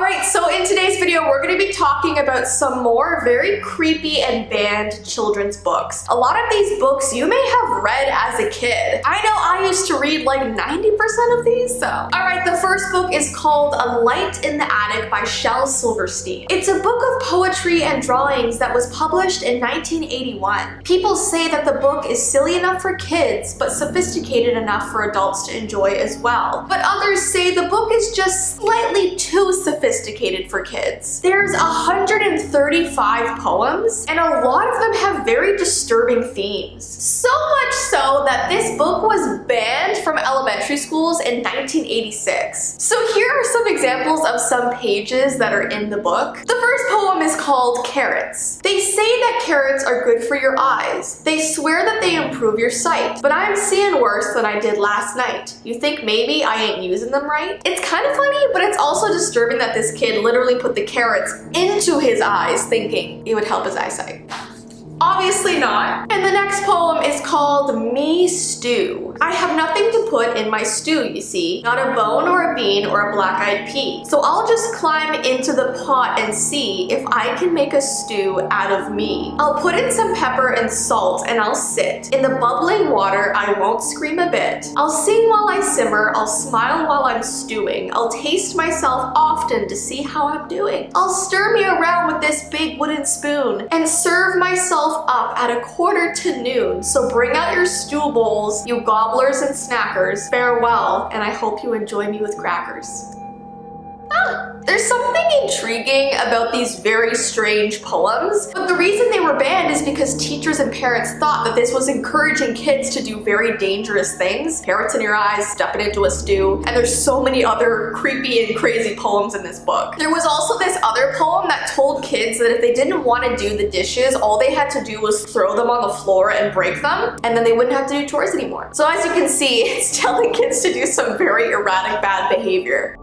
Alright, so in today's video, we're going to be talking about some more very creepy and banned children's books. A lot of these books you may have read as a kid. I know I used to read like 90% of these, so. Alright, the first book is called A Light in the Attic by Shel Silverstein. It's a book of poetry and drawings that was published in 1981. People say that the book is silly enough for kids, but sophisticated enough for adults to enjoy as well. But others say the book is just slightly too sophisticated for kids. There's 135 poems, and a lot of them have very disturbing themes. So much so that this book was banned from elementary schools in 1986. So here are some examples of some pages that are in the book. The first poem is called Carrots. They say that carrots are good for your eyes. They swear that they improve your sight, but I'm seeing worse than I did last night. You think maybe I ain't using them right? It's kind of funny, but it's also disturbing that this kid literally put the carrots into his eyes thinking it would help his eyesight. Obviously not. And the next poem is called Me Stew. I have nothing to put in my stew, you see. Not a bone or a bean or a black-eyed pea. So I'll just climb into the pot and see if I can make a stew out of me. I'll put in some pepper and salt and I'll sit. In the bubbling water, I won't scream a bit. I'll sing while I simmer. I'll smile while I'm stewing. I'll taste myself often to see how I'm doing. I'll stir me around with this big wooden spoon and serve myself up at 1:45 so bring out your stew bowls, you gobblers and snackers. Farewell, and I hope you enjoy me with crackers. There's something intriguing about these very strange poems, but the reason they were banned is because teachers and parents thought that this was encouraging kids to do very dangerous things. Carrots in your eyes, stepping into a stew, and there's so many other creepy and crazy poems in this book. There was also this other poem that told kids that if they didn't want to do the dishes, all they had to do was throw them on the floor and break them, and then they wouldn't have to do chores anymore. So as you can see, it's telling kids to do some very erratic bad behavior.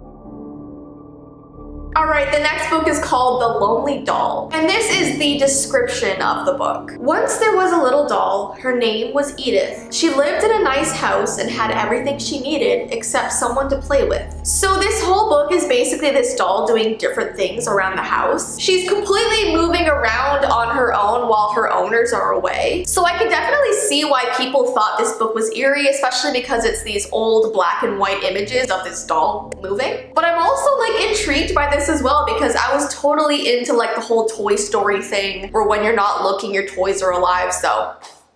Alright, the next book is called The Lonely Doll, and this is the description of the book. Once there was a little doll. Her name was Edith. She lived in a nice house and had everything she needed except someone to play with. So this whole book is basically this doll doing different things around the house. She's completely moving around on her own while her owners are away. So I can definitely see why people thought this book was eerie, especially because it's these old black and white images of this doll moving. But I'm also like intrigued by this as well because I was totally into like the whole Toy Story thing where when you're not looking, your toys are alive, so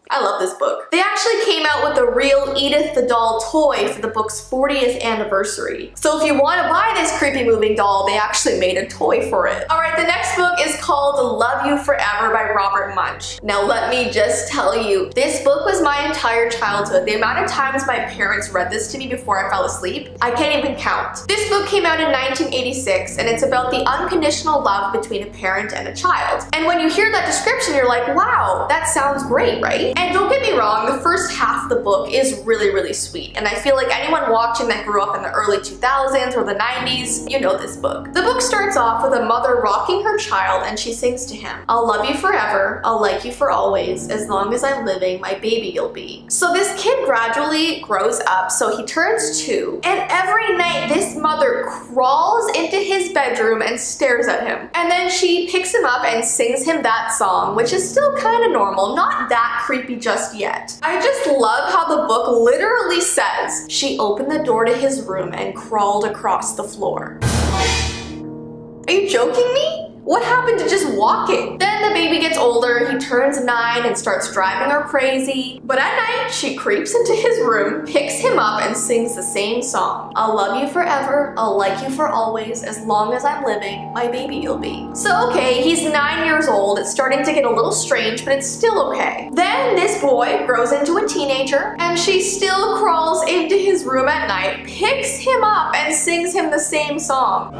I love this book. They actually came out with a real Edith the Doll toy for the book's 40th anniversary. So if you want to buy this creepy moving doll, they actually made a toy for it. Alright, the next book is called Love You Forever by Robert Munsch. Now let me just tell you, this book was my entire childhood. The amount of times my parents read this to me before I fell asleep, I can't even count. This book came out in 1986 and it's about the unconditional love between a parent and a child. And when you hear that description, you're like, wow, that sounds great, right? And don't get me wrong, the first half of the book is really, really sweet. And I feel like anyone watching that grew up in the early 2000s or the 90s, you know this book. The book starts off with a mother rocking her child and she sings to him, I'll love you forever, I'll like you for always, as long as I'm living, my baby you'll be. So this kid gradually grows up, so he turns 2. And every night this mother crawls into his bedroom and stares at him. And then she picks him up and sings him that song, which is still kind of normal, not that creepy just yet. I just love how the book literally says she opened the door to his room and crawled across the floor. Are you joking me? What happened to just walking? Then the baby gets older, he turns 9 and starts driving her crazy. But at night, she creeps into his room, picks him up, and sings the same song. I'll love you forever, I'll like you for always, as long as I'm living, my baby you'll be. So okay, he's 9 years old, it's starting to get a little strange, but it's still okay. Then this boy grows into a teenager, and she still crawls into his room at night, picks him up, and sings him the same song.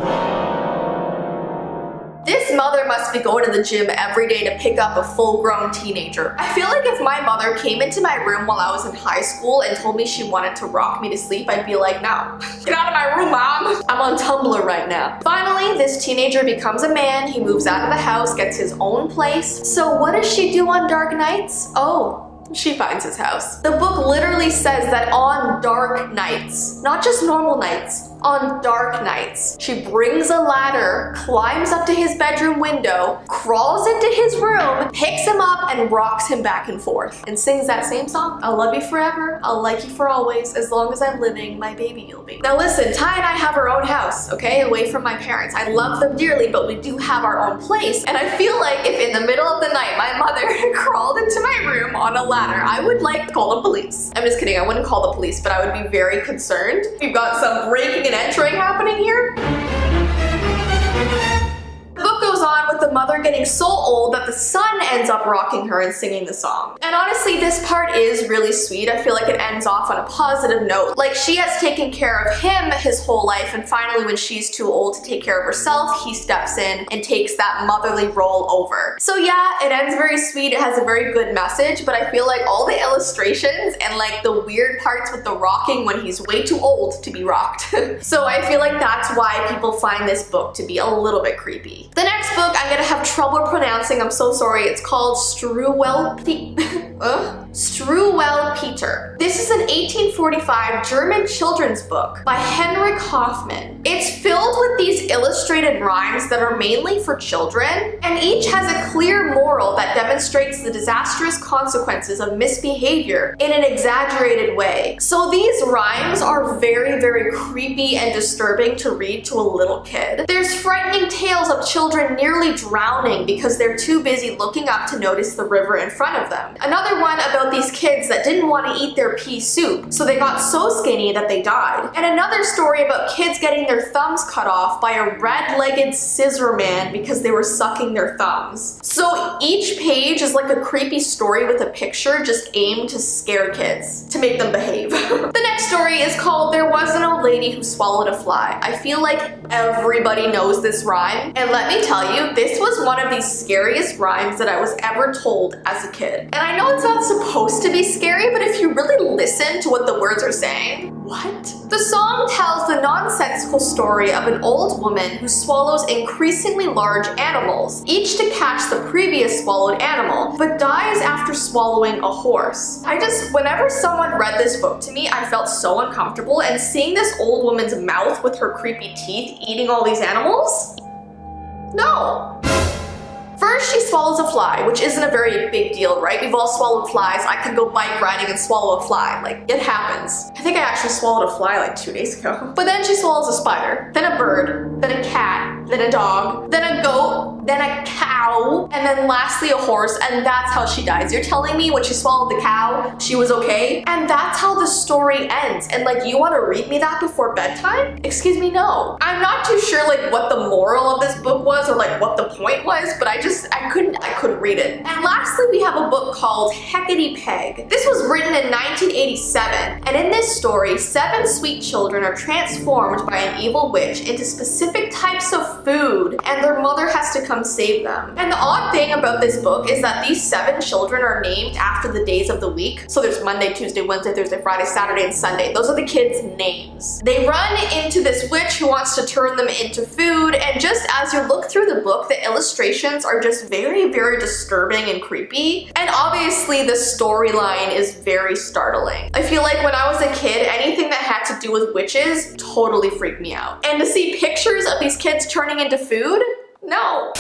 This mother must be going to the gym every day to pick up a full-grown teenager. I feel like if my mother came into my room while I was in high school and told me she wanted to rock me to sleep, I'd be like, no, get out of my room, mom. I'm on Tumblr right now. Finally, this teenager becomes a man, he moves out of the house, gets his own place. So what does she do on dark nights? Oh, she finds his house. The book literally says that on dark nights, not just normal nights, On dark nights, she brings a ladder, climbs up to his bedroom window, crawls into his room, picks him up, and rocks him back and forth, and sings that same song. I'll love you forever, I'll like you for always, as long as I'm living, my baby you'll be. Now listen, Ty and I have our own house, okay, away from my parents. I love them dearly, but we do have our own place, and I feel like if in the middle of the night my mother crawled into my room on a ladder, I would like call the police. I'm just kidding, I wouldn't call the police, but I would be very concerned. We've got some breaking and entering happening here. The book goes on with the mother getting so old that the son ends up rocking her and singing the song. And honestly, this part is really sweet. I feel like it ends off on a positive note. Like, she has taken care of him his whole life, and finally when she's too old to take care of herself, he steps in and takes that motherly role over. So yeah, it ends very sweet. It has a very good message, but I feel like all the illustrations and like the weird parts with the rocking when he's way too old to be rocked. So I feel like that's why people find this book to be a little bit creepy. The next book I'm gonna have trouble pronouncing, I'm so sorry. It's called Struwwelpeter. This is an 1845 German children's book by Henrik Hoffmann. It's filled with these illustrated rhymes that are mainly for children, and each has a clear moral that demonstrates the disastrous consequences of misbehavior in an exaggerated way. So these rhymes are very, very creepy and disturbing to read to a little kid. There's frightening tales of children nearly drowning because they're too busy looking up to notice the river in front of them. Another one about these kids that didn't want to eat their pea soup, so they got so skinny that they died. And another story about kids getting their thumbs cut off by a red-legged scissor man because they were sucking their thumbs. So each page is like a creepy story with a picture just aimed to scare kids, to make them behave. The next story is called There Was an Old Lady Who Swallowed a Fly. I feel like everybody knows this rhyme, and let me tell you, this was one of the scariest rhymes that I was ever told as a kid. And I know it's not supposed to be scary, but if you really listen to what the words are saying, what? The song tells the nonsensical story of an old woman who swallows increasingly large animals, each to catch the previous swallowed animal, but dies after swallowing a horse. Whenever someone read this book to me, I felt so uncomfortable, and seeing this old woman's mouth with her creepy teeth eating all these animals? No. First, she swallows a fly, which isn't a very big deal, right? We've all swallowed flies. I could go bike riding and swallow a fly. Like, it happens. I think I actually swallowed a fly like 2 days ago. But then she swallows a spider, then a bird, then a cat, then a dog, then a goat, then a cow, and then lastly a horse, and that's how she dies. You're telling me when she swallowed the cow, she was okay? And that's how the story ends. And like, you want to read me that before bedtime? Excuse me, no. I'm not too sure like what the moral of this book was or like what the point was, but I couldn't read it. And lastly, we have a book called Hecate Peg. This was written in 1987, and in this story, 7 sweet children are transformed by an evil witch into specific types of food, and their mother has to come save them. And the odd thing about this book is that these 7 children are named after the days of the week. So there's Monday, Tuesday, Wednesday, Thursday, Friday, Saturday, and Sunday. Those are the kids' names. They run into this witch who wants to turn them into food, and just as you look through the book, the illustrations are just very, very disturbing and creepy. And obviously the storyline is very startling. I feel like when I was a kid, anything that had to do with witches totally freaked me out. And to see pictures of these kids turning into food? No.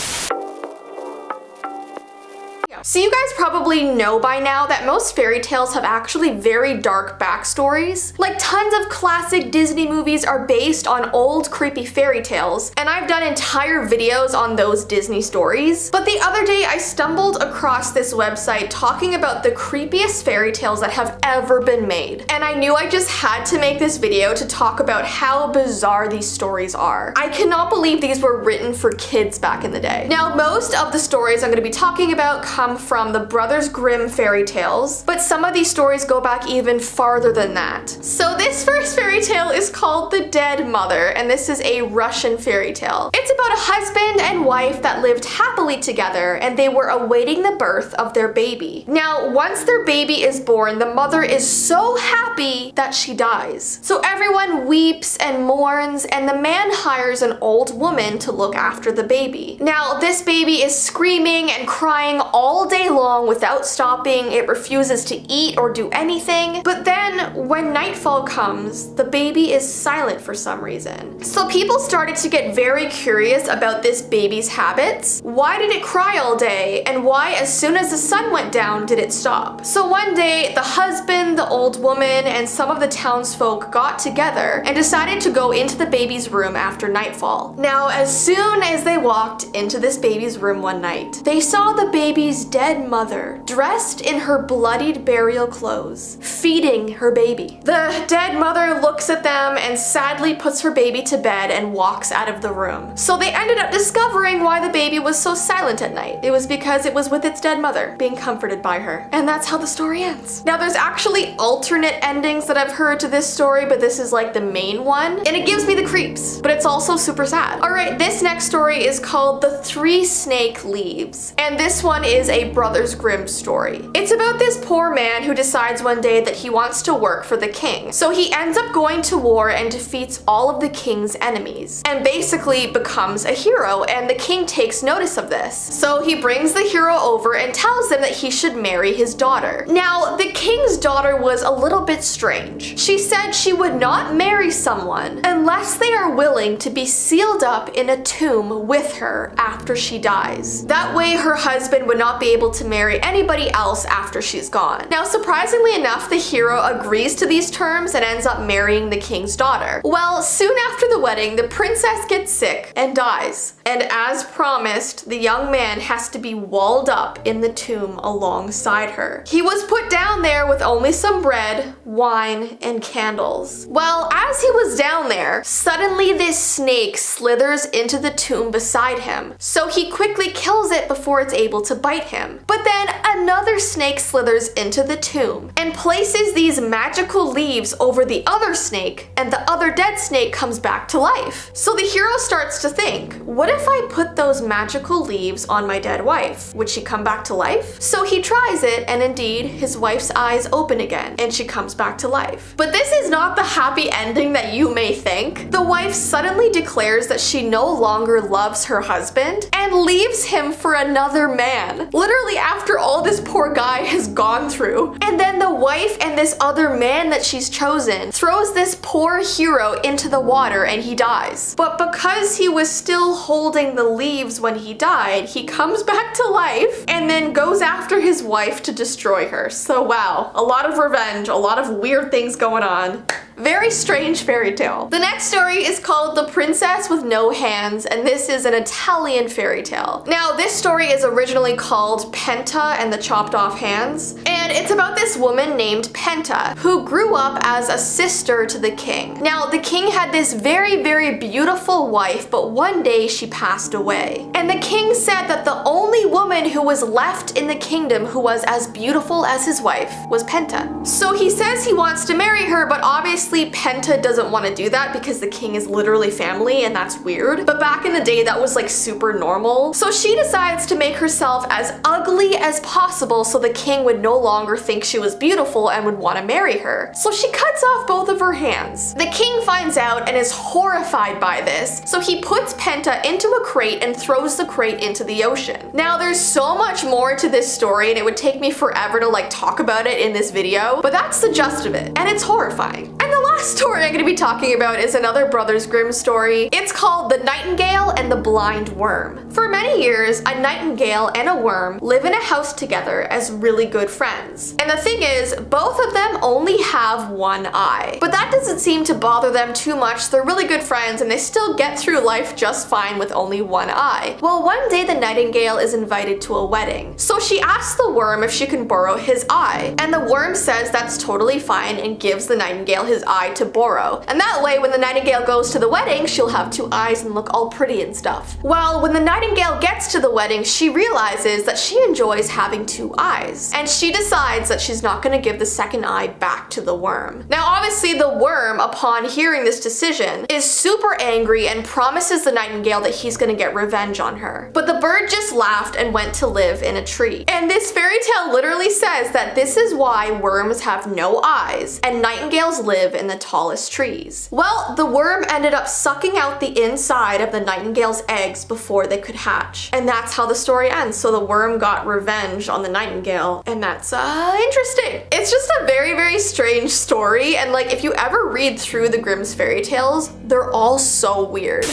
So you guys probably know by now that most fairy tales have actually very dark backstories. Like, tons of classic Disney movies are based on old creepy fairy tales, and I've done entire videos on those Disney stories. But the other day I stumbled across this website talking about the creepiest fairy tales that have ever been made. And I knew I just had to make this video to talk about how bizarre these stories are. I cannot believe these were written for kids back in the day. Now, most of the stories I'm going to be talking about come from the Brothers Grimm fairy tales, but some of these stories go back even farther than that. So this first fairy tale is called The Dead Mother, and this is a Russian fairy tale. It's about a husband and wife that lived happily together, and they were awaiting the birth of their baby. Now, once their baby is born, the mother is so happy that she dies. So everyone weeps and mourns, and the man hires an old woman to look after the baby. Now, this baby is screaming and crying all all day long without stopping. It refuses to eat or do anything. But then when nightfall comes, the baby is silent for some reason. So people started to get very curious about this baby's habits. Why did it cry all day? And why, as soon as the sun went down, did it stop? So one day, the husband, the old woman, and some of the townsfolk got together and decided to go into the baby's room after nightfall. Now, as soon as they walked into this baby's room one night, they saw the baby's dead mother, dressed in her bloodied burial clothes, feeding her baby. The dead mother looks at them and sadly puts her baby to bed and walks out of the room. So they ended up discovering why the baby was so silent at night. It was because it was with its dead mother, being comforted by her. And that's how the story ends. Now, there's actually alternate endings that I've heard to this story, but this is like the main one, and it gives me the creeps, but it's also super sad. Alright, this next story is called The Three Snake Leaves, and this one is a Brothers Grimm story. It's about this poor man who decides one day that he wants to work for the king. So he ends up going to war and defeats all of the king's enemies, and basically becomes a hero, and the king takes notice of this. So he brings the hero over and tells them that he should marry his daughter. Now, the king's daughter was a little bit strange. She said she would not marry someone unless they are willing to be sealed up in a tomb with her after she dies. That way her husband would not be able to marry anybody else after she's gone. Now, surprisingly enough, the hero agrees to these terms and ends up marrying the king's daughter. Well, soon after the wedding, the princess gets sick and dies. And as promised, the young man has to be walled up in the tomb alongside her. He was put down there with only some bread, wine, and candles. Well, as he was down there, suddenly this snake slithers into the tomb beside him. So he quickly kills it before it's able to bite him. But then another snake slithers into the tomb and places these magical leaves over the other snake, and the other dead snake comes back to life. So the hero starts to think, what if I put those magical leaves on my dead wife? Would she come back to life? So he tries it, and indeed, his wife's eyes open again, and she comes back to life. But this is not the happy ending that you may think. The wife suddenly declares that she no longer loves her husband and leaves him for another man. Literally after all this poor guy has gone through. And then the wife and this other man that she's chosen throws this poor hero into the water and he dies. But because he was still holding the leaves when he died, he comes back to life and then goes after his wife to destroy her. So wow, a lot of revenge, a lot of weird things going on. Very strange fairy tale. The next story is called The Princess with No Hands, and this is an Italian fairy tale. Now, this story is originally called Penta and the Chopped Off Hands, and it's about this woman named Penta who grew up as a sister to the king. Now, the king had this very, very beautiful wife, but one day she passed away. And the king said that the only woman who was left in the kingdom who was as beautiful as his wife was Penta. So he says he wants to marry her, but obviously Penta doesn't want to do that because the king is literally family and that's weird. But back in the day, that was like super normal. So she decides to make herself as ugly as possible so the king would no longer think she was beautiful and would want to marry her. So she cuts off both of her hands. The king finds out and is horrified by this. So he puts Penta into a crate and throws the crate into the ocean. Now, there's so much more to this story and it would take me forever to like talk about it in this video, but that's the gist of it, and it's horrifying. And the last story I'm going to be talking about is another Brothers Grimm story. It's called The Nightingale and the Blind Worm. For many years, a nightingale and a worm live in a house together as really good friends. And the thing is, both of them only have one eye. But that doesn't seem to bother them too much. They're really good friends and they still get through life just fine with only one eye. Well, one day the nightingale is invited to a wedding. So she asks the worm if she can borrow his eye. And the worm says that's totally fine and gives the nightingale his eye to borrow. And that way, when the nightingale goes to the wedding, she'll have two eyes and look all pretty and stuff. Well, when the nightingale gets to the wedding, she realizes that she enjoys having two eyes. And she decides that she's not going to give the second eye back to the worm. worm. Now obviously the worm, upon hearing this decision, is super angry and promises the nightingale that he's gonna get revenge on her. But the bird just laughed and went to live in a tree. And this fairy tale literally says that this is why worms have no eyes and nightingales live in the tallest trees. Well, the worm ended up sucking out the inside of the nightingale's eggs before they could hatch. And that's how the story ends. So the worm got revenge on the nightingale, and that's interesting. It's just a very, very strange story, and like if you ever read through the Grimm's fairy tales, they're all so weird.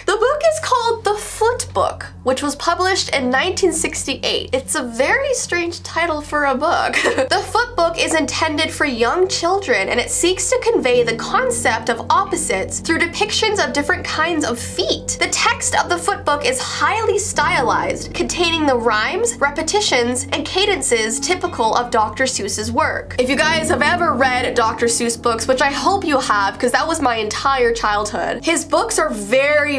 The book is called The Foot Book, which was published in 1968. It's a very strange title for a book. The Foot Book is intended for young children, and it seeks to convey the concept of opposites through depictions of different kinds of feet. The text of the Foot Book is highly stylized, containing the rhymes, repetitions, and cadences typical of Dr. Seuss's work. If you guys have ever read Dr. Seuss books, which I hope you have because that was my entire childhood, his books are very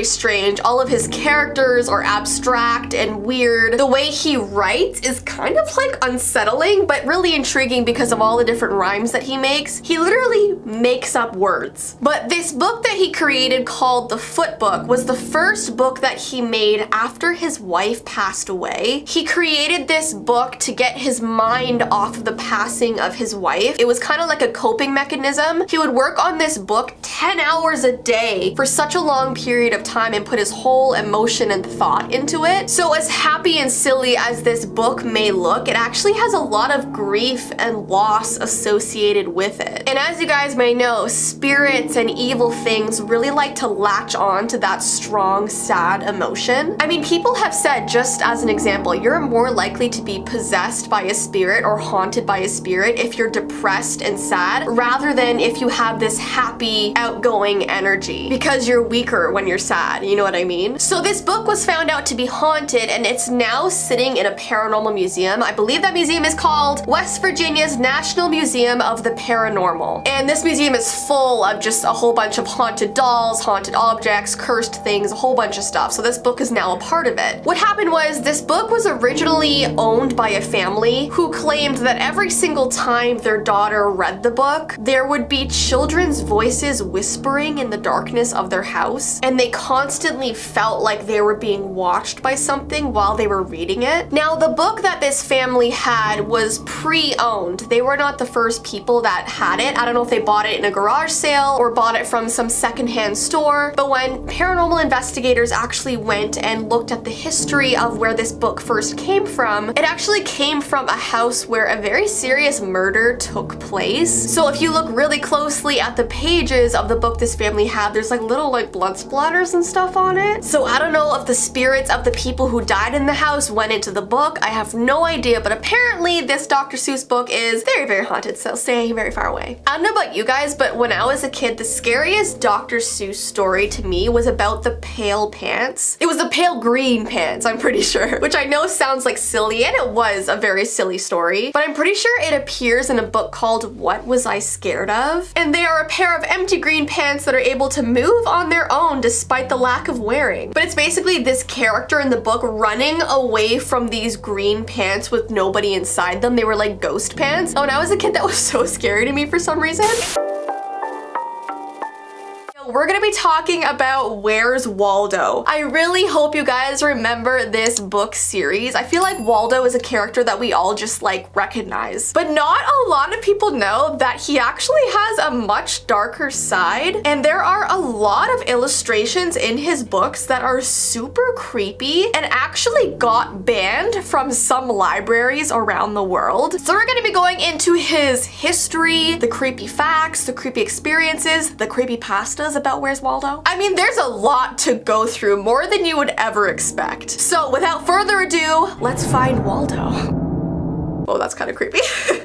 strange. All of his characters are abstract and weird. The way he writes is kind of like unsettling, but really intriguing because of all the different rhymes that he makes. He literally makes up words. But this book that he created called The Foot Book was the first book that he made after his wife passed away. He created this book to get his mind off of the passing of his wife. It was kind of like a coping mechanism. He would work on this book 10 hours a day for such a long period of time and put his whole emotion and thought into it. So as happy and silly as this book may look, it actually has a lot of grief and loss associated with it. And as you guys may know, spirits and evil things really like to latch on to that strong, sad emotion. I mean, people have said, just as an example, you're more likely to be possessed by a spirit or haunted by a spirit if you're depressed and sad, rather than if you have this happy, outgoing energy, because you're weaker when you're sad, you know what I mean? So this book was found out to be haunted, and it's now sitting in a paranormal museum. I believe that museum is called West Virginia's National Museum of the Paranormal. And this museum is full of just a whole bunch of haunted dolls, haunted objects, cursed things, a whole bunch of stuff. So this book is now a part of it. What happened was this book was originally owned by a family who claimed that every single time their daughter read the book, there would be children's voices whispering in the darkness of their house, and they constantly felt like they were being watched by something while they were reading it. Now, the book that this family had was pre-owned. They were not the first people that had it. I don't know if they bought it in a garage sale or bought it from some secondhand store, but when paranormal investigators actually went and looked at the history of where this book first came from, it actually came from a house where a very serious murder took place. So if you look really closely at the pages of the book this family had, there's like little like blood splatters and stuff on it. So I don't know if the spirits of the people who died in the house went into the book. I have no idea, but apparently this Dr. Seuss book is very haunted, so stay very far away. I don't know about you guys, but when I was a kid, the scariest Dr. Seuss story to me was about the pale pants. It was the pale green pants, I'm pretty sure, which I know sounds like silly, and it was a very silly story, but I'm pretty sure it appears in a book called What Was I Scared Of? And they are a pair of empty green pants that are able to move on their own despite the lack of wearing. But it's basically this character in the book running away from these green pants with nobody inside them. They were like ghost pants. When I was a kid, that was so scary to me for some reason. We're gonna be talking about Where's Waldo. I really hope you guys remember this book series. I feel like Waldo is a character that we all just like recognize, but not a lot of people know that he actually has a much darker side, and there are a lot of illustrations in his books that are super creepy and actually got banned from some libraries around the world. So we're gonna be going into his history, the creepy facts, the creepy experiences, the creepypastas about Where's Waldo. I mean, there's a lot to go through, more than you would ever expect. So without further ado, let's find Waldo. Oh, that's kind of creepy.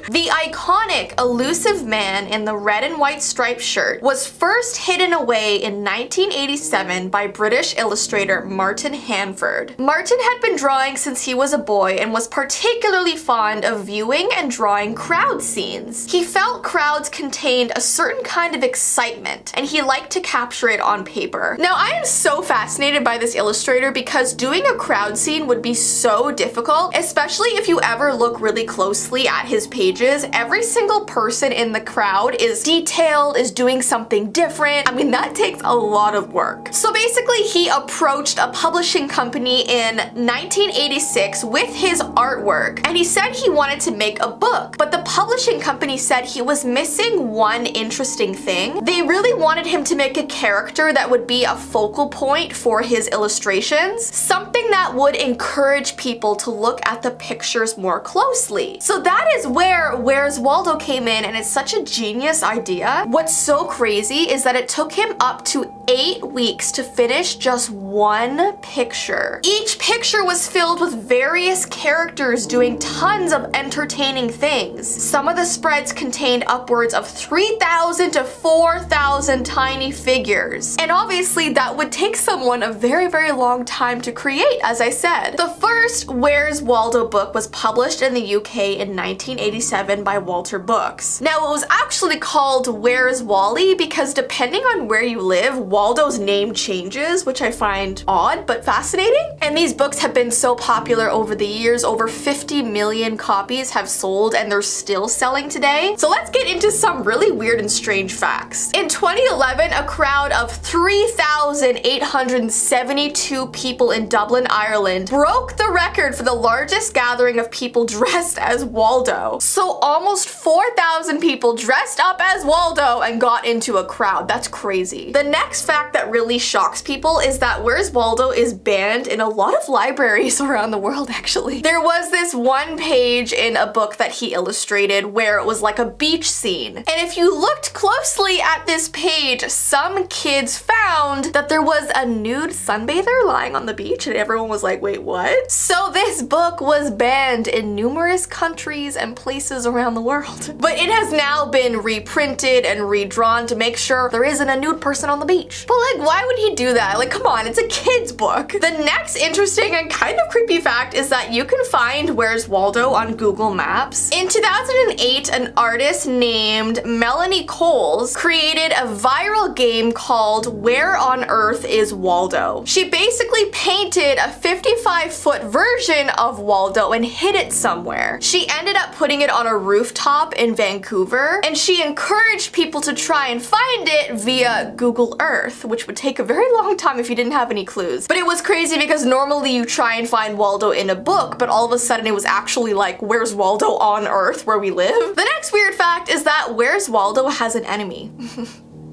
The iconic, elusive man in the red and white striped shirt was first hidden away in 1987 by British illustrator Martin Handford. Martin had been drawing since he was a boy and was particularly fond of viewing and drawing crowd scenes. He felt crowds contained a certain kind of excitement, and he liked to capture it on paper. Now, I am so fascinated by this illustrator because doing a crowd scene would be so difficult, especially if you ever look really closely at his pages, every single person in the crowd is detailed, is doing something different. I mean, that takes a lot of work. So basically, he approached a publishing company in 1986 with his artwork, and he said he wanted to make a book, but the publishing company said he was missing one interesting thing. They really wanted him to make a character that would be a focal point for his illustrations, something that would encourage people to look at the pictures more closely. So that is where Where's Waldo came in, and it's such a genius idea. What's so crazy is that it took him up to 8 weeks to finish just one picture. Each picture was filled with various characters doing tons of entertaining things. Some of the spreads contained upwards of 3,000 to 4,000 tiny figures. And obviously that would take someone a very, very long time to create, as I said. The first Where's Waldo book was published in the UK in 1987 by Walter Books. Now, it was actually called Where's Wally because depending on where you live, Waldo's name changes, which I find odd but fascinating. And these books have been so popular over the years. Over 50 million copies have sold and they're still selling today. So let's get into some really weird and strange facts. In 2011, a crowd of 3,872 people in Dublin, Ireland broke the record for the largest gathering of people dressed as Waldo. So almost 4,000 people dressed up as Waldo and got into a crowd. That's crazy. The next fact that really shocks people is that Where's Waldo is banned in a lot of libraries around the world, actually. There was this one page in a book that he illustrated where it was like a beach scene. And if you looked closely at this page, some kids found that there was a nude sunbather lying on the beach and everyone was like, wait, what? So this book was banned in numerous countries and places around the world. But it has now been reprinted and redrawn to make sure there isn't a nude person on the beach. But like, why would he do that? Like, come on, it's a kid's book. The next interesting and kind of creepy fact is that you can find Where's Waldo on Google Maps. In 2008, an artist named Melanie Coles created a viral game called Where on Earth is Waldo? She basically painted a 55-foot version of Waldo and hid it somewhere. She ended up putting it on a rooftop in Vancouver, and she encouraged people to try and find it via Google Earth, which would take a very long time if you didn't have any clues. But it was crazy because normally you try and find Waldo in a book, but all of a sudden it was actually like, where's Waldo on Earth where we live? The next weird fact is that Where's Waldo has an enemy.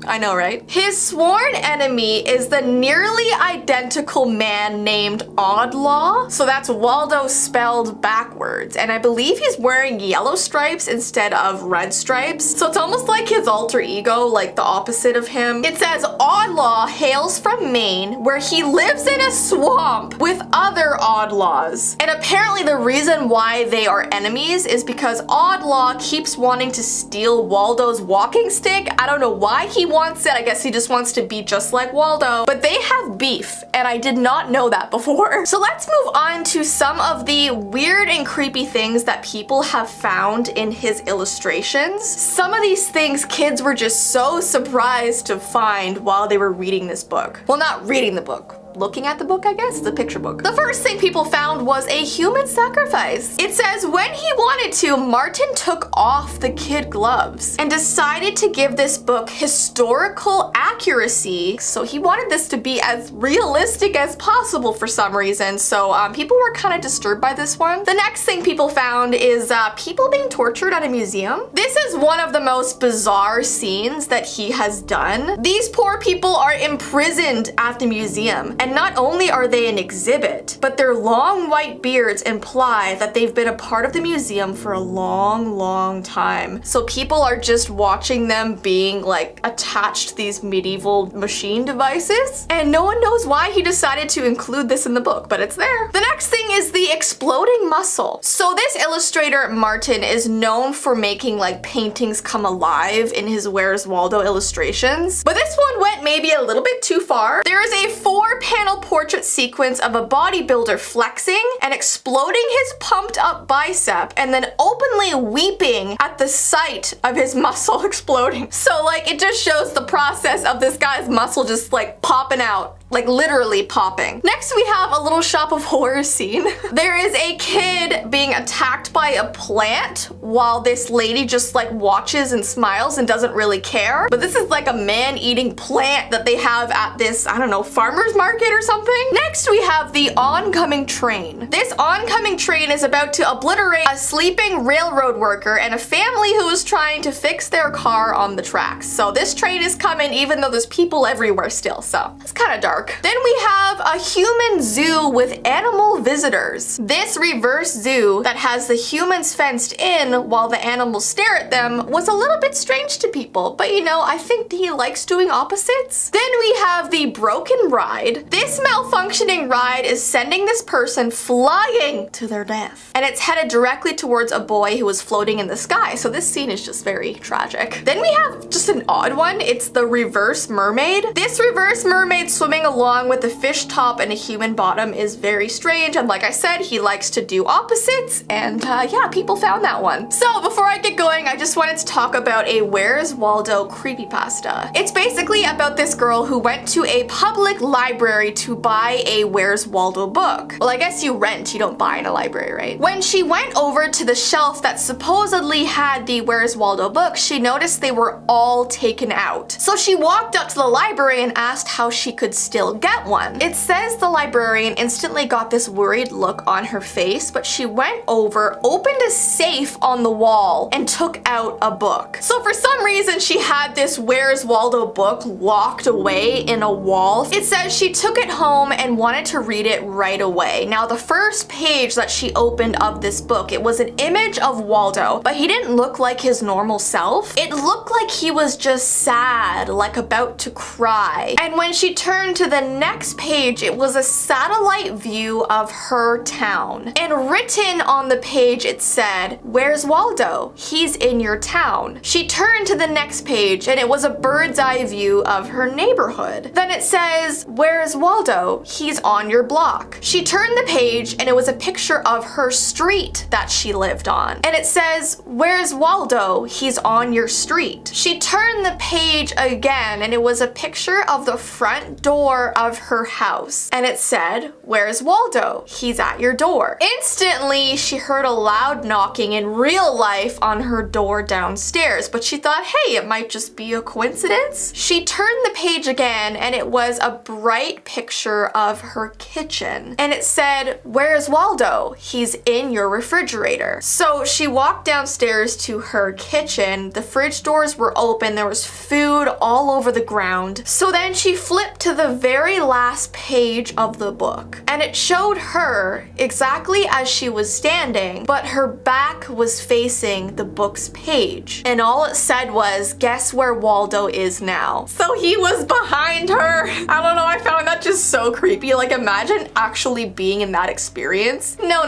I know, right? His sworn enemy is the nearly identical man named Oddlaw. So that's Waldo spelled backwards. And I believe he's wearing yellow stripes instead of red stripes. So it's almost like his alter ego, like the opposite of him. It says Oddlaw hails from Maine, where he lives in a swamp with other Oddlaws. And apparently the reason why they are enemies is because Oddlaw keeps wanting to steal Waldo's walking stick. I don't know why he wants it. I guess he just wants to be just like Waldo. But they have beef, and I did not know that before. So let's move on to some of the weird and creepy things that people have found in his illustrations. Some of these things kids were just so surprised to find while they were reading this book. Well, not reading the book. Looking at the book, I guess, the picture book. The first thing people found was a human sacrifice. It says when he wanted to, Martin took off the kid gloves and decided to give this book historical accuracy. So he wanted this to be as realistic as possible for some reason. So people were kind of disturbed by this one. The next thing people found is people being tortured at a museum. This is one of the most bizarre scenes that he has done. These poor people are imprisoned at the museum. And not only are they an exhibit, but their long white beards imply that they've been a part of the museum for a long, long time. So people are just watching them being like attached to these medieval machine devices. And no one knows why he decided to include this in the book, but it's there. The next thing is the exploding muscle. So this illustrator, Martin, is known for making like paintings come alive in his Where's Waldo illustrations. But this one went maybe a little bit too far. There is a 4-panel portrait sequence of a bodybuilder flexing and exploding his pumped up bicep and then openly weeping at the sight of his muscle exploding. So like it just shows the process of this guy's muscle just like popping out like literally popping. Next, we have a little shop of horrors scene. There is a kid being attacked by a plant while this lady just like watches and smiles and doesn't really care. But this is like a man-eating plant that they have at this, I don't know, farmer's market or something. Next, we have the oncoming train. This oncoming train is about to obliterate a sleeping railroad worker and a family who is trying to fix their car on the tracks. So this train is coming even though there's people everywhere still, so it's kind of dark. Then we have a human zoo with animal visitors. This reverse zoo that has the humans fenced in while the animals stare at them was a little bit strange to people, but you know, I think he likes doing opposites. Then we have the broken ride. This malfunctioning ride is sending this person flying to their death, and it's headed directly towards a boy who is floating in the sky, so this scene is just very tragic. Then we have just an odd one. It's the reverse mermaid. This reverse mermaid swimming along with a fish top and a human bottom is very strange, and like I said, he likes to do opposites, and yeah, people found that one. So before I get going, I just wanted to talk about a Where's Waldo creepypasta. It's basically about this girl who went to a public library to buy a Where's Waldo book. Well, I guess you rent, you don't buy in a library, right? When she went over to the shelf that supposedly had the Where's Waldo book, she noticed they were all taken out. So she walked up to the library and asked how she could still get one. It says the librarian instantly got this worried look on her face, but she went over, opened a safe on the wall, and took out a book. So for some reason, she had this Where's Waldo book locked away in a wall. It says she took it home and wanted to read it right away. Now, the first page that she opened of this book, it was an image of Waldo, but he didn't look like his normal self. It looked like he was just sad, like about to cry. And when she turned to the next page, it was a satellite view of her town. And written on the page, it said, "Where's Waldo? He's in your town." She turned to the next page and it was a bird's eye view of her neighborhood. Then it says, "Where's Waldo? He's on your block." She turned the page and it was a picture of her street that she lived on. And it says, "Where's Waldo? He's on your street." She turned the page again and it was a picture of the front door of her house. And it said, "Where's Waldo? He's at your door." Instantly, she heard a loud knocking in real life on her door downstairs, but she thought, hey, it might just be a coincidence. She turned the page again and it was a bright picture of her kitchen. And it said, "Where's Waldo? He's in your refrigerator." So she walked downstairs to her kitchen. The fridge doors were open. There was food all over the ground. So then she flipped to the very last page of the book and it showed her exactly as she was standing, but her back was facing the book's page. And all it said was, "Guess where Waldo is now." So he was behind her. I don't know, I found that just so creepy. Like, imagine actually being in that experience. No.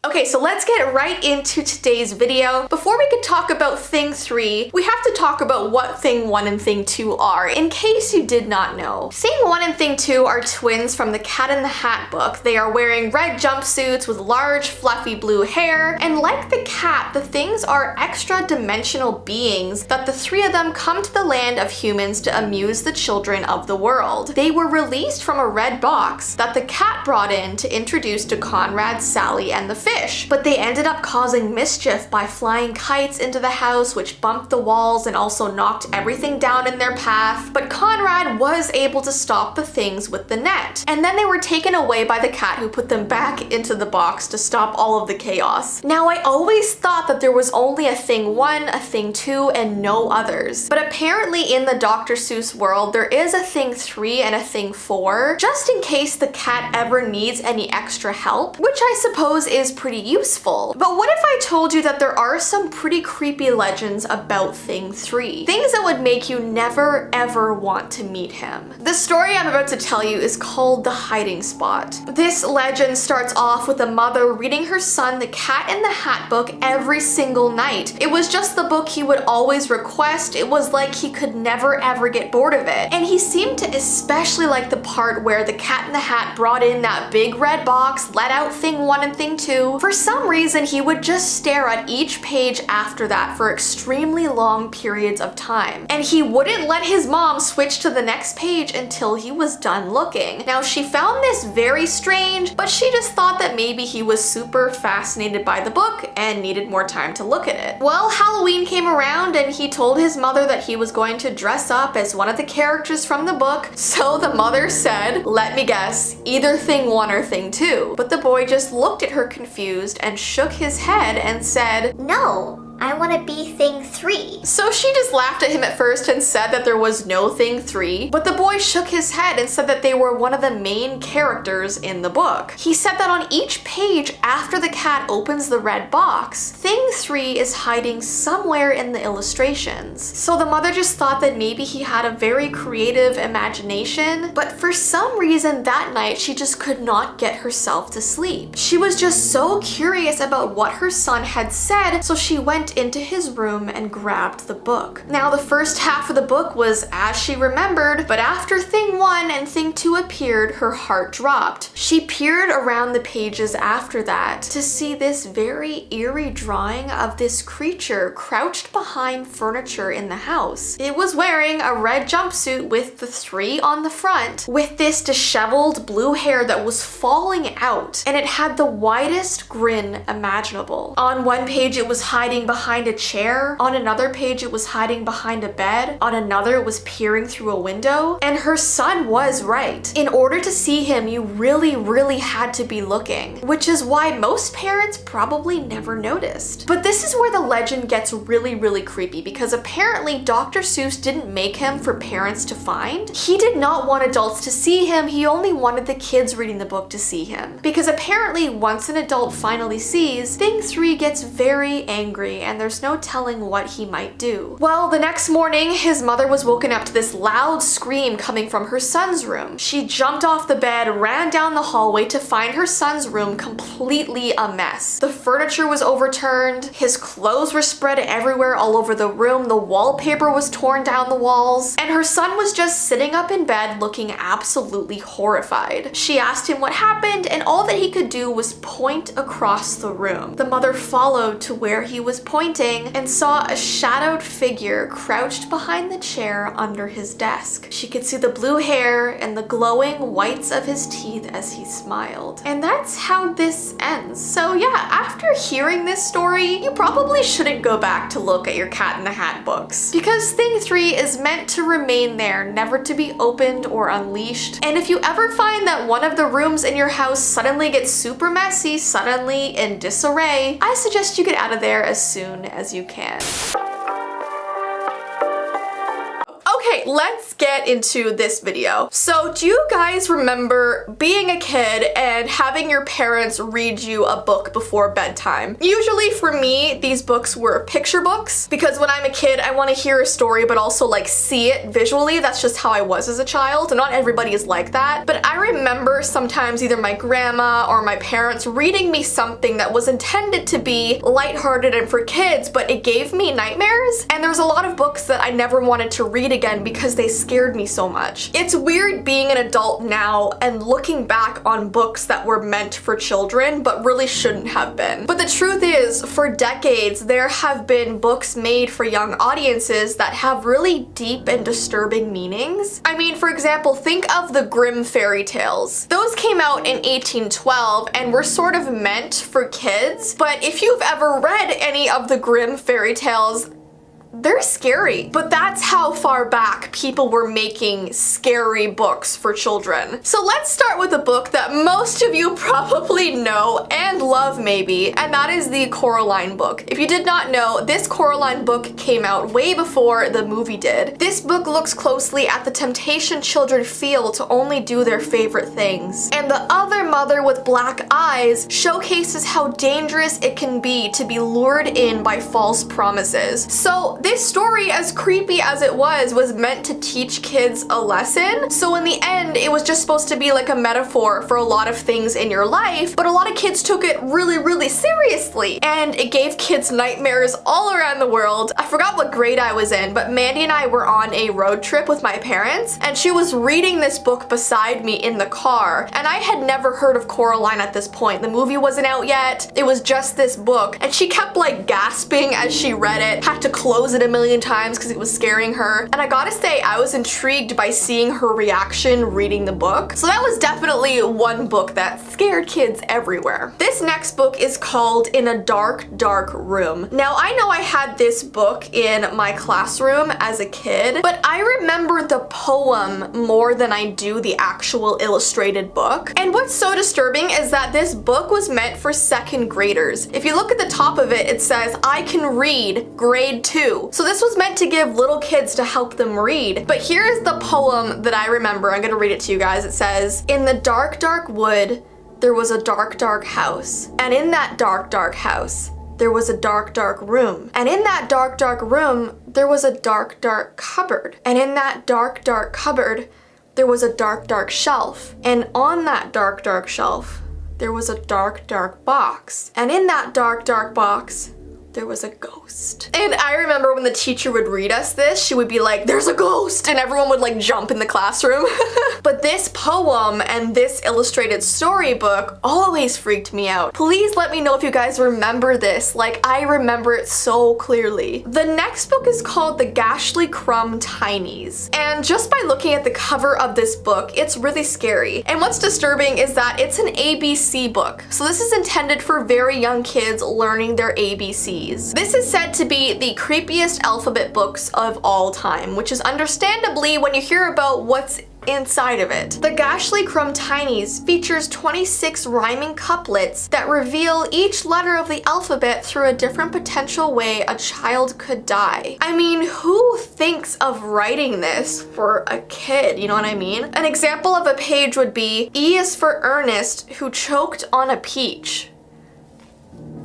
Okay, so let's get right into today's video. Before we can talk about thing 3, we have to talk about what thing 1 and thing 2 are, in case you did not know. Thing 1 and thing 2 are twins from the Cat in the Hat book. They are wearing red jumpsuits with large fluffy blue hair, and like the cat, the things are extra dimensional beings that the 3 of them come to the land of humans to amuse the children of the world. They were released from a red box that the cat brought in to introduce to Conrad, Sally, and the fish. But they ended up causing mischief by flying kites into the house, which bumped the walls and also knocked everything down in their path. But Conrad was able to stop the things with the net. And then they were taken away by the cat, who put them back into the box to stop all of the chaos. Now, I always thought that there was only a thing 1, a thing 2, and no others. But apparently in the Dr. Seuss world, there is a thing 3 and a thing 4, just in case the cat ever needs any extra help, which I suppose is pretty useful. But what if I told you that there are some pretty creepy legends about thing 3? Things that would make you never ever want to meet him. The story I'm about to tell you is called The Hiding Spot. This legend starts off with a mother reading her son the Cat in the Hat book every single night. It was just the book he would always request. It was like he could never ever get bored of it. And he seemed to especially like the part where the Cat in the Hat brought in that big red box, let out thing 1 and thing 2. For some reason, he would just stare at each page after that for extremely long periods of time. And he wouldn't let his mom switch to the next page until he was done looking. Now, she found this very strange, but she just thought that maybe he was super fascinated by the book and needed more time to look at it. Well, Halloween came around and he told his mother that he was going to dress up as one of the characters from the book. So the mother said, let me guess, either thing 1 or thing 2. But the boy just looked at her confused and shook his head and said, no. I want to be thing 3. So she just laughed at him at first and said that there was no thing 3, but the boy shook his head and said that they were one of the main characters in the book. He said that on each page after the cat opens the red box, thing 3 is hiding somewhere in the illustrations. So the mother just thought that maybe he had a very creative imagination, but for some reason that night she just could not get herself to sleep. She was just so curious about what her son had said, so she went into his room and grabbed the book. Now, the first half of the book was as she remembered, but after thing 1 and thing 2 appeared, her heart dropped. She peered around the pages after that to see this very eerie drawing of this creature crouched behind furniture in the house. It was wearing a red jumpsuit with the 3 on the front, with this disheveled blue hair that was falling out, and it had the widest grin imaginable. On one page it was hiding behind a chair, on another page it was hiding behind a bed, on another it was peering through a window, and her son was right. In order to see him, you really had to be looking, which is why most parents probably never noticed. But this is where the legend gets really creepy, because apparently Dr. Seuss didn't make him for parents to find. He did not want adults to see him, he only wanted the kids reading the book to see him. Because apparently once an adult finally sees, thing 3 gets very angry and there's no telling what he might do. Well, the next morning, his mother was woken up to this loud scream coming from her son's room. She jumped off the bed, ran down the hallway to find her son's room completely a mess. The furniture was overturned, his clothes were spread everywhere all over the room, the wallpaper was torn down the walls, and her son was just sitting up in bed looking absolutely horrified. She asked him what happened, and all that he could do was point across the room. The mother followed to where he was pointing and saw a shadowed figure crouched behind the chair under his desk. She could see the blue hair and the glowing whites of his teeth as he smiled. And that's how this ends. So yeah, after hearing this story, you probably shouldn't go back to look at your Cat in the Hat books, because thing 3 is meant to remain there, never to be opened or unleashed. And if you ever find that one of the rooms in your house suddenly gets super messy, suddenly in disarray, I suggest you get out of there as soon as you can. Okay, let's get into this video. So do you guys remember being a kid and having your parents read you a book before bedtime? Usually for me, these books were picture books, because when I'm a kid, I want to hear a story but also like see it visually. That's just how I was as a child. Not everybody is like that. But I remember sometimes either my grandma or my parents reading me something that was intended to be lighthearted and for kids, but it gave me nightmares. And there's a lot of books that I never wanted to read again because they scared me so much. It's weird being an adult now and looking back on books that were meant for children but really shouldn't have been. But the truth is, for decades, there have been books made for young audiences that have really deep and disturbing meanings. I mean, for example, think of the Grimm fairy tales. Those came out in 1812 and were sort of meant for kids, but if you've ever read any of the Grimm fairy tales, they're scary. But that's how far back people were making scary books for children. So let's start with a book that most of you probably know and love maybe, and that is the Coraline book. If you did not know, this Coraline book came out way before the movie did. This book looks closely at the temptation children feel to only do their favorite things. And the other mother with black eyes showcases how dangerous it can be to be lured in by false promises. So this story, as creepy as it was meant to teach kids a lesson. So in the end, it was just supposed to be like a metaphor for a lot of things in your life, but a lot of kids took it really, really seriously. And it gave kids nightmares all around the world. I forgot what grade I was in, but Mandy and I were on a road trip with my parents, and she was reading this book beside me in the car, and I had never heard of Coraline at this point. The movie wasn't out yet. It was just this book, and she kept like gasping as she read it, had to close it a million times because it was scaring her. And I gotta say, I was intrigued by seeing her reaction reading the book. So that was definitely one book that scared kids everywhere. This next book is called In a Dark, Dark Room. Now, I know I had this book in my classroom as a kid, but I remember the poem more than I do the actual illustrated book. And what's so disturbing is that this book was meant for second graders. If you look at the top of it, it says, I can read grade 2. So this was meant to give little kids to help them read. But here is the poem that I remember. I'm gonna read it to you guys. It says, in the dark, dark wood, there was a dark, dark house. And in that dark, dark house, there was a dark, dark room. And in that dark, dark room, there was a dark, dark cupboard. And in that dark, dark cupboard, there was a dark, dark shelf. And on that dark, dark shelf, there was a dark, dark box. And in that dark, dark box, there was a ghost. And I remember when the teacher would read us this, she would be like, there's a ghost, and everyone would like jump in the classroom. But this poem and this illustrated storybook always freaked me out. Please let me know if you guys remember this. Like, I remember it so clearly. The next book is called The Ghastly Crumb Tinies. And just by looking at the cover of this book, it's really scary. And what's disturbing is that it's an ABC book. So this is intended for very young kids learning their ABCs. This is said to be the creepiest alphabet books of all time, which is understandably when you hear about what's inside of it. The Ghastly Crumb Tinies features 26 rhyming couplets that reveal each letter of the alphabet through a different potential way a child could die. I mean, who thinks of writing this for a kid, you know what I mean? An example of a page would be, E is for Ernest, who choked on a peach.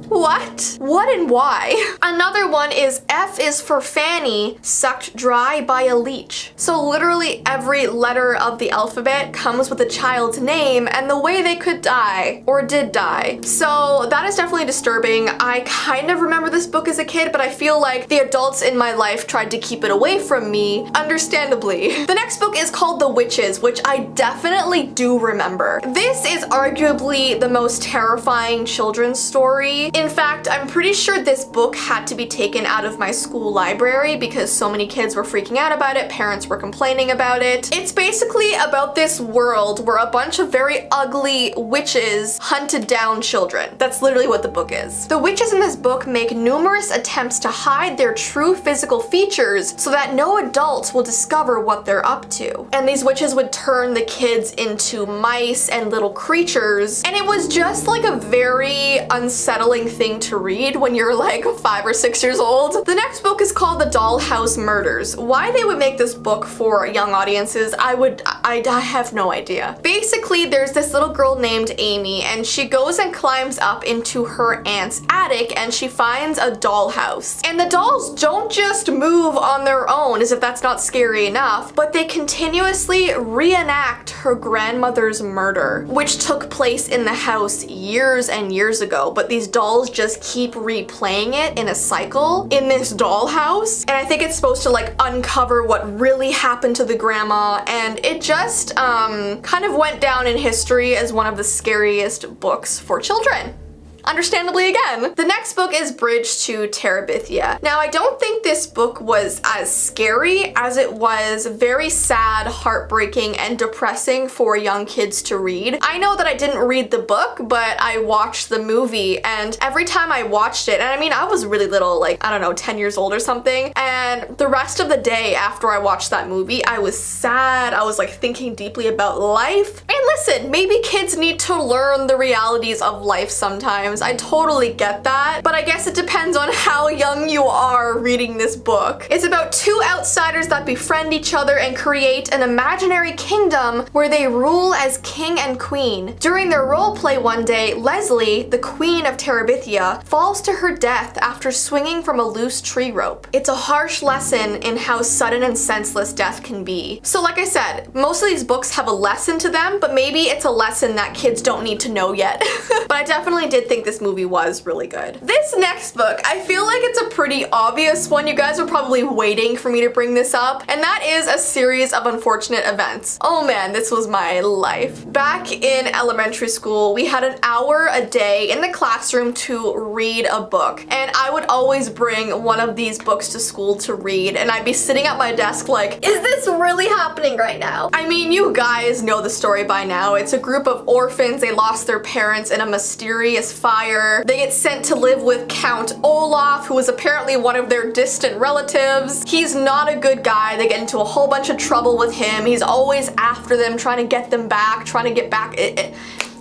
What? What and why? Another one is F is for Fanny, sucked dry by a leech. So literally every letter of the alphabet comes with a child's name and the way they could die or did die. So that is definitely disturbing. I kind of remember this book as a kid, but I feel like the adults in my life tried to keep it away from me, understandably. The next book is called The Witches, which I definitely do remember. This is arguably the most terrifying children's story. In fact, I'm pretty sure this book had to be taken out of my school library because so many kids were freaking out about it, parents were complaining about it. It's basically about this world where a bunch of very ugly witches hunted down children. That's literally what the book is. The witches in this book make numerous attempts to hide their true physical features so that no adults will discover what they're up to. And these witches would turn the kids into mice and little creatures, and it was just like a very unsettling thing to read when you're like 5 or 6 years old. The next book is called The Dollhouse Murders. Why they would make this book for young audiences, I have no idea. Basically, there's this little girl named Amy, and she goes and climbs up into her aunt's attic and she finds a dollhouse. And the dolls don't just move on their own, as if that's not scary enough, but they continuously reenact her grandmother's murder, which took place in the house years and years ago, but these dolls just keep replaying it in a cycle in this dollhouse. And I think it's supposed to like uncover what really happened to the grandma, and it just kind of went down in history as one of the scariest books for children. Understandably again. The next book is Bridge to Terabithia. Now, I don't think this book was as scary as it was very sad, heartbreaking, and depressing for young kids to read. I know that I didn't read the book, but I watched the movie, and every time I watched it, and I mean, I was really little, like, I don't know, 10 years old or something, and the rest of the day after I watched that movie, I was sad. I was like thinking deeply about life. And listen, maybe kids need to learn the realities of life sometimes. times. I totally get that, but I guess it depends on how young you are reading this book. It's about two outsiders that befriend each other and create an imaginary kingdom where they rule as king and queen. During their role play one day, Leslie, the queen of Terabithia, falls to her death after swinging from a loose tree rope. It's a harsh lesson in how sudden and senseless death can be. So like I said, most of these books have a lesson to them, but maybe it's a lesson that kids don't need to know yet. But I definitely did think this movie was really good. This next book, I feel like it's a pretty obvious one. You guys are probably waiting for me to bring this up, and that is A Series of Unfortunate Events. Oh man, this was my life. Back in elementary school, we had an hour a day in the classroom to read a book, and I would always bring one of these books to school to read, and I'd be sitting at my desk like, is this really happening right now? I mean, you guys know the story by now. It's a group of orphans. They lost their parents in a mysterious fire. They get sent to live with Count Olaf, who is apparently one of their distant relatives. He's not a good guy. They get into a whole bunch of trouble with him. He's always after them, trying to get them back, trying to get back.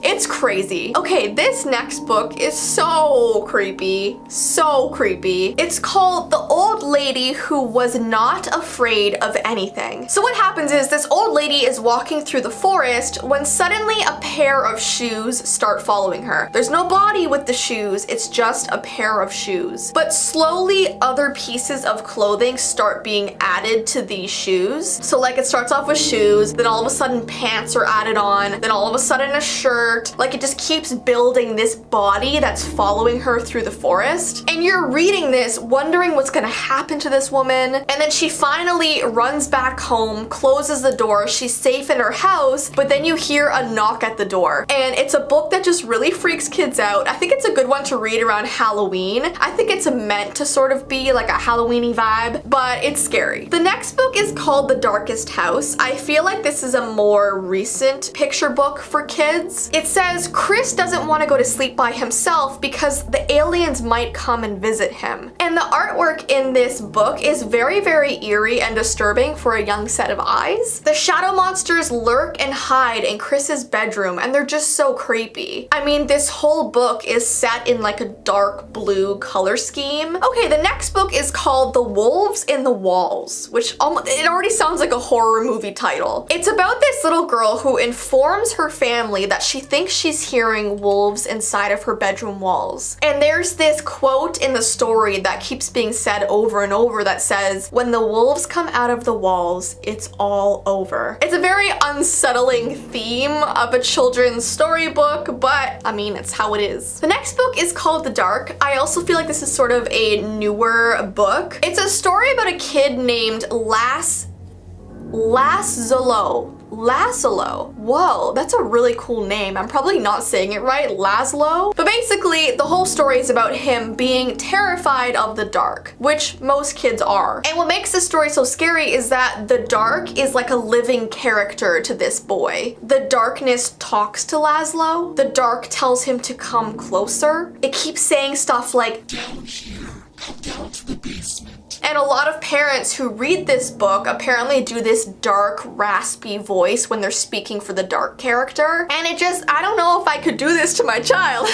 It's crazy. Okay, this next book is so creepy. So creepy. It's called The Old Lady Who Was Not Afraid of Anything. So what happens is this old lady is walking through the forest when suddenly a pair of shoes start following her. There's no body with the shoes, it's just a pair of shoes. But slowly other pieces of clothing start being added to these shoes. So like it starts off with shoes, then all of a sudden pants are added on, then all of a sudden a shirt. Like it just keeps building this body that's following her through the forest. And you're reading this wondering what's gonna happen to this woman. And then she finally runs back home, closes the door, she's safe in her house, but then you hear a knock at the door. And it's a book that just really freaks kids out. I think it's a good one to read around Halloween. I think it's meant to sort of be like a Halloween-y vibe, but it's scary. The next book is called The Darkest House. I feel like this is a more recent picture book for kids. It says Chris doesn't want to go to sleep by himself because the aliens might come and visit him. And the artwork in this book is very, very eerie and disturbing for a young set of eyes. The shadow monsters lurk and hide in Chris's bedroom, and they're just so creepy. I mean, this whole book is set in like a dark blue color scheme. Okay, the next book is called The Wolves in the Walls, which it already sounds like a horror movie title. It's about this little girl who informs her family that she thinks she's hearing wolves inside of her bedroom walls. And there's this quote in the story that keeps being said over and over that says, when the wolves come out of the walls, it's all over. It's a very unsettling theme of a children's storybook, but I mean, it's how it is. The next book is called The Dark. I also feel like this is sort of a newer book. It's a story about a kid named Laszlo. Whoa, that's a really cool name. I'm probably not saying it right, Laszlo. But basically, the whole story is about him being terrified of the dark, which most kids are. And what makes this story so scary is that the dark is like a living character to this boy. The darkness talks to Laszlo. The dark tells him to come closer. It keeps saying stuff like, down here, come down to the basement. And a lot of parents who read this book apparently do this dark, raspy voice when they're speaking for the dark character. And it just, I don't know if I could do this to my child.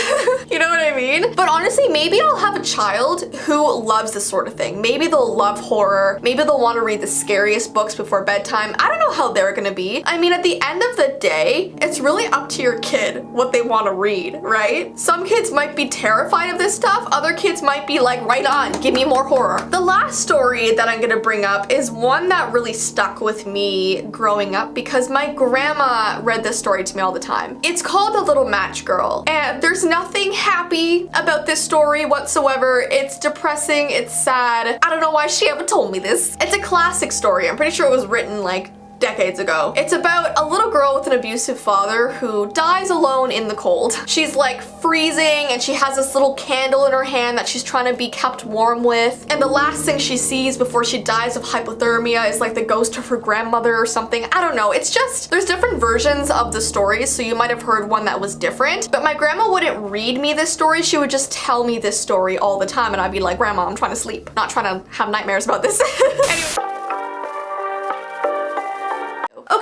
You know what I mean? But honestly, maybe I'll have a child who loves this sort of thing. Maybe they'll love horror. Maybe they'll want to read the scariest books before bedtime. I don't know how they're gonna be. I mean, at the end of the day, it's really up to your kid what they want to read, right? Some kids might be terrified of this stuff. Other kids might be like, right on, give me more horror. The last story that I'm gonna bring up is one that really stuck with me growing up because my grandma read this story to me all the time. It's called The Little Match Girl, and there's nothing happy about this story whatsoever. It's depressing, it's sad. I don't know why she ever told me this. It's a classic story. I'm pretty sure it was written like decades ago. It's about a little girl with an abusive father who dies alone in the cold. She's like freezing and she has this little candle in her hand that she's trying to be kept warm with. And the last thing she sees before she dies of hypothermia is like the ghost of her grandmother or something. I don't know. It's just, there's different versions of the stories, so you might have heard one that was different. But my grandma wouldn't read me this story. She would just tell me this story all the time and I'd be like, Grandma, I'm trying to sleep, not trying to have nightmares about this. Anyway.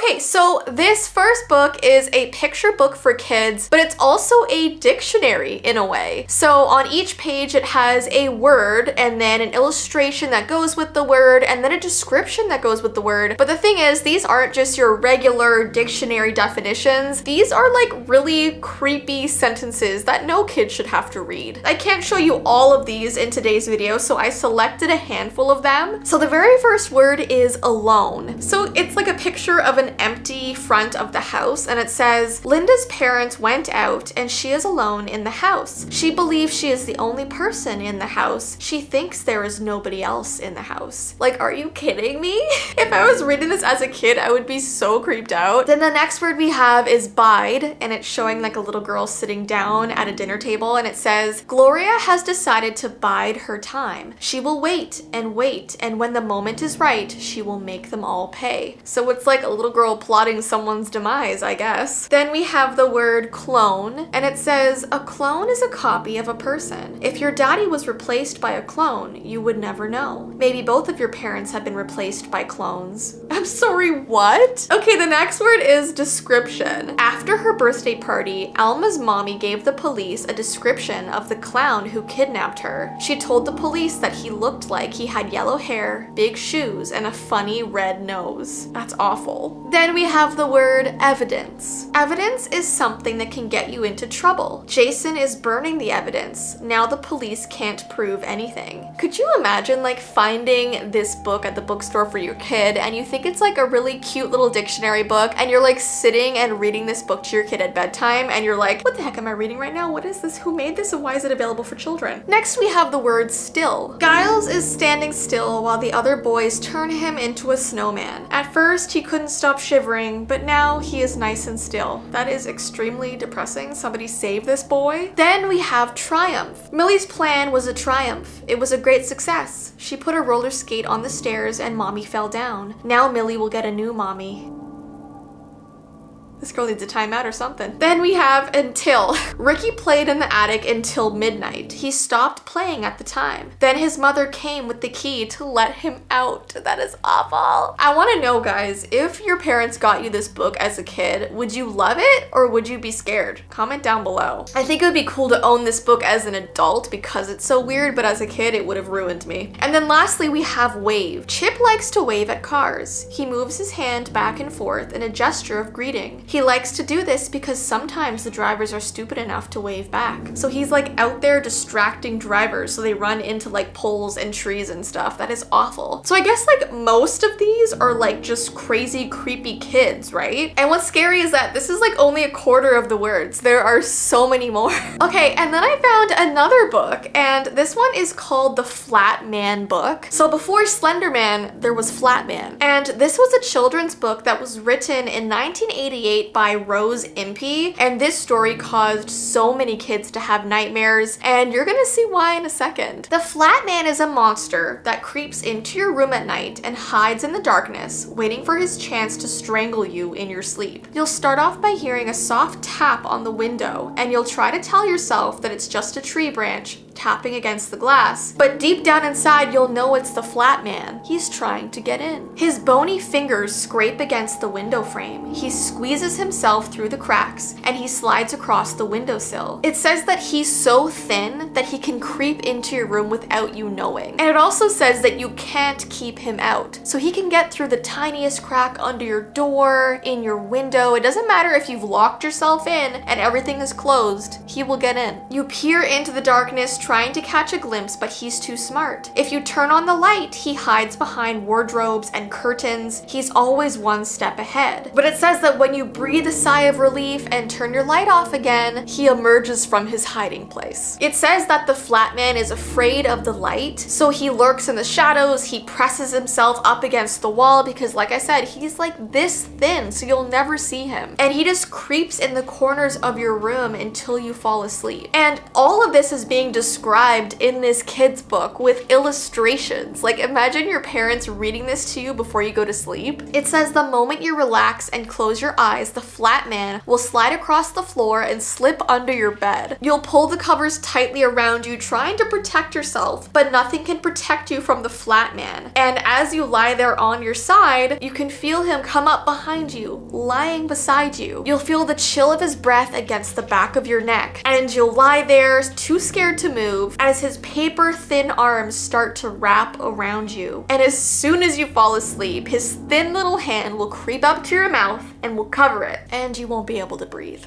Okay, so this first book is a picture book for kids, but it's also a dictionary in a way. So on each page it has a word and then an illustration that goes with the word and then a description that goes with the word. But the thing is, these aren't just your regular dictionary definitions. These are like really creepy sentences that no kid should have to read. I can't show you all of these in today's video, so I selected a handful of them. So the very first word is alone. So it's like a picture of an empty front of the house, and it says, Linda's parents went out and she is alone in the house. She believes she is the only person in the house. She thinks there is nobody else in the house. Like, are you kidding me? If I was reading this as a kid, I would be so creeped out. Then the next word we have is bide, and it's showing like a little girl sitting down at a dinner table, and it says, Gloria has decided to bide her time. She will wait, and when the moment is right, she will make them all pay. So it's like a little girl plotting someone's demise, I guess. Then we have the word clone, and it says, a clone is a copy of a person. If your daddy was replaced by a clone, you would never know. Maybe both of your parents have been replaced by clones. I'm sorry, what? Okay, the next word is description. After her birthday party, Alma's mommy gave the police a description of the clown who kidnapped her. She told the police that he looked like he had yellow hair, big shoes, and a funny red nose. That's awful. Then we have the word evidence. Evidence is something that can get you into trouble. Jason is burning the evidence. Now the police can't prove anything. Could you imagine like finding this book at the bookstore for your kid and you think it's like a really cute little dictionary book and you're like sitting and reading this book to your kid at bedtime and you're like, what the heck am I reading right now? What is this? Who made this and why is it available for children? Next we have the word still. Giles is standing still while the other boys turn him into a snowman. At first he couldn't stop shivering, but now he is nice and still. That is extremely depressing. Somebody save this boy. Then we have triumph. Millie's plan was a triumph. It was a great success. She put a roller skate on the stairs and mommy fell down. Now Millie will get a new mommy. This girl needs a timeout or something. Then we have until. Ricky played in the attic until midnight. He stopped playing at the time. Then his mother came with the key to let him out. That is awful. I want to know, guys, if your parents got you this book as a kid, would you love it or would you be scared? Comment down below. I think it would be cool to own this book as an adult because it's so weird, but as a kid, it would have ruined me. And then lastly, we have wave. Chip likes to wave at cars. He moves his hand back and forth in a gesture of greeting. He likes to do this because sometimes the drivers are stupid enough to wave back. So he's like out there distracting drivers so they run into like poles and trees and stuff. That is awful. So I guess like most of these are like just crazy, creepy kids, right? And what's scary is that this is like only a quarter of the words. There are so many more. Okay, and then I found another book, and this one is called the Flat Man book. So before Slender Man, there was Flat Man. And this was a children's book that was written in 1988 by Rose Impey, and this story caused so many kids to have nightmares, and you're gonna see why in a second. The Flat Man is a monster that creeps into your room at night and hides in the darkness, waiting for his chance to strangle you in your sleep. You'll start off by hearing a soft tap on the window, and you'll try to tell yourself that it's just a tree branch tapping against the glass. But deep down inside, you'll know it's the Flat Man. He's trying to get in. His bony fingers scrape against the window frame. He squeezes himself through the cracks, and he slides across the windowsill. It says that he's so thin that he can creep into your room without you knowing. And it also says that you can't keep him out. So he can get through the tiniest crack under your door, in your window. It doesn't matter if you've locked yourself in and everything is closed, he will get in. You peer into the darkness trying to catch a glimpse, but he's too smart. If you turn on the light, he hides behind wardrobes and curtains. He's always one step ahead. But it says that when you breathe a sigh of relief and turn your light off again, he emerges from his hiding place. It says that the Flat Man is afraid of the light, so he lurks in the shadows. He presses himself up against the wall because, like I said, he's like this thin, so you'll never see him. And he just creeps in the corners of your room until you fall asleep. And all of this is being described described in this kid's book with illustrations. Like, imagine your parents reading this to you before you go to sleep. It says the moment you relax and close your eyes, the flat man will slide across the floor and slip under your bed. You'll pull the covers tightly around you, trying to protect yourself, but nothing can protect you from the flat man. And as you lie there on your side, you can feel him come up behind you, lying beside you. You'll feel the chill of his breath against the back of your neck, and you'll lie there too scared to move as his paper-thin arms start to wrap around you. And as soon as you fall asleep, his thin little hand will creep up to your mouth and will cover it, and you won't be able to breathe.